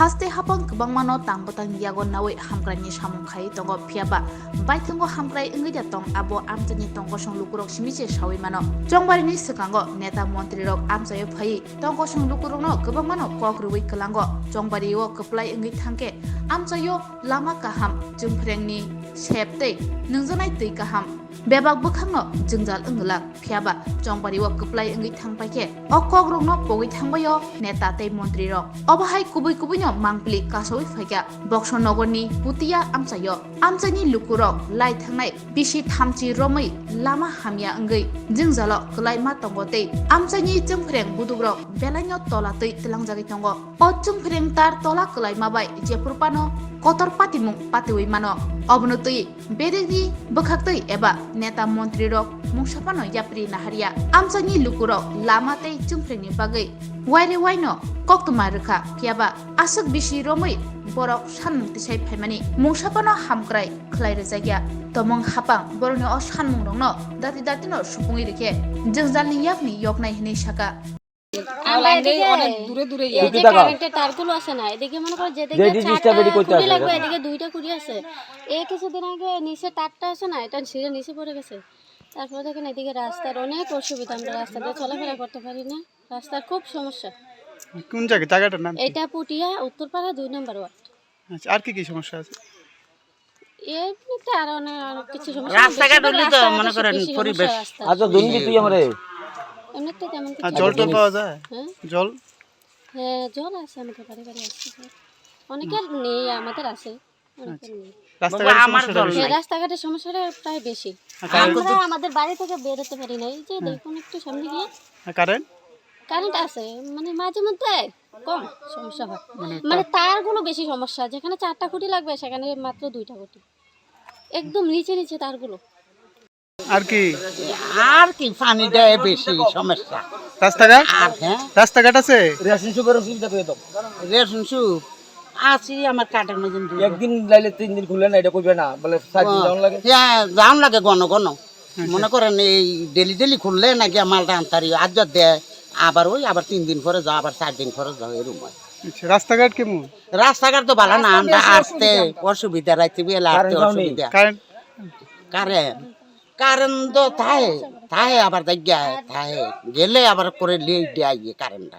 haste hapang kubang mano tang botang yagon nawe hamkrai ni samung khai tongo phiaba baithango hamkrai ingi ja tong abo amchani tongko song lukurok simiche sawi mano jongbari ni sekango neta montri rok amchayo phai tongko song lukurok no kubang mano kokrui kelango jongbari o keplai ingi thangke amchayo lama kaham jungprengni septei nungjanai tei kaham bebak bukhangno jungjal engla phiaba jongbari o keplai ingi thangpaike okogrok no pogoi thangbayo neta tei montri rok obahai kubui no mangpli kasoi phaika boksonogorni putia amchayo amchani lukurok lai thangnai bisi thamchi romai lama hamya angai jingjalo klai ma tongo tei amchani jungpreng budugrok belaino tola tei tilangjagi tongo o jungpreng tar tola klai ma bai jepurpano kotor patimung patiwi mano obnotui bedegi bokhaktui eba neta montri rok mungsapano yapri naharia amchani lukurok lama tei jungprengni bagai waire waino koktuma rukha phiaba asuk bisi romai borok sanmung tisai phaimani mungsapano hamkrai khlai rejagya tomong hapang boroni o sanmung rokno dati no supungi rekhe jingjalni yakni yoknai hinai saka আমরা এদিকে অনেক দূরে দূরে এই যে কারেন্টের তারগুলো আছে না এদিকে মনে করো যেদিকে চারটা কুড়ি লাগবে এদিকে দুইটা কুড়ি আছে এই কিছুদিন আগে নিচে তারটা আছে না এটা ছিঁড়ে নিচে পড়ে গেছে তারপর দেখেন এদিকে রাস্তার অনেক অসুবিধা আমরা রাস্তাতে চলাফেরা করতে পারি না রাস্তার খুব সমস্যা কোন জায়গাটার নাম এটা পুটিয়া উত্তরপাড়া 2 নম্বর ওয়ার্ড আচ্ছা আর কি সমস্যা আছে এমনিতে আর অনেক কিছু সমস্যা রাস্তাঘাট হলে তো মনে করেন পরিবেশ আচ্ছা দুর্নীতি তুই আমারে এমনিতে তেমন আর জলটা পাওয়া যায় জল হ্যাঁ জল আছে আমাদের বাড়ি আছে অনেকের নেই আমাদের আছে অনেকের নেই রাস্তাঘাটের সমস্যাটা প্রায় বেশি আমরা আমাদের বাড়ি থেকে বের হতে পারি না এই যে দেখুন একটু সামনে গিয়ে কারেন্ট আছে মানে মাঝে মধ্যে কম সমস্যা হয় মানে তারগুলো বেশি সমস্যা যেখানে 4টা খুঁটি লাগবে সেখানে মাত্র 2টা খুঁটি একদম নিচে তারগুলো আর কি পানি দেয় বেশি সমস্যা রাস্তাঘাট আছে রেশন সুপের সুবিধা পেয়ে দাও রেশন সুপ আছি আমার কাটার মধ্যে একদিন লাইলে 3 দিন খুলে না এটা কইবে না বলে 4 দিন যাওন লাগে হ্যাঁ যাওন লাগে ঘন মনে করেন এই ডেলি খুললে নাকি মালটা আনতারি আজ দেয় আবার 3 দিন পরে যাও আবার 4 দিন পরে যাও এরকম হয় রাস্তাঘাট কেমন রাস্তাঘাট তো ভালো না আমরা আসতে অসুবিধা রাইতে বেলা আসতে অসুবিধা কারেন্ট তো থাহে আবার গেলে আবার করে লিয়ে দেয় কারেন্টটা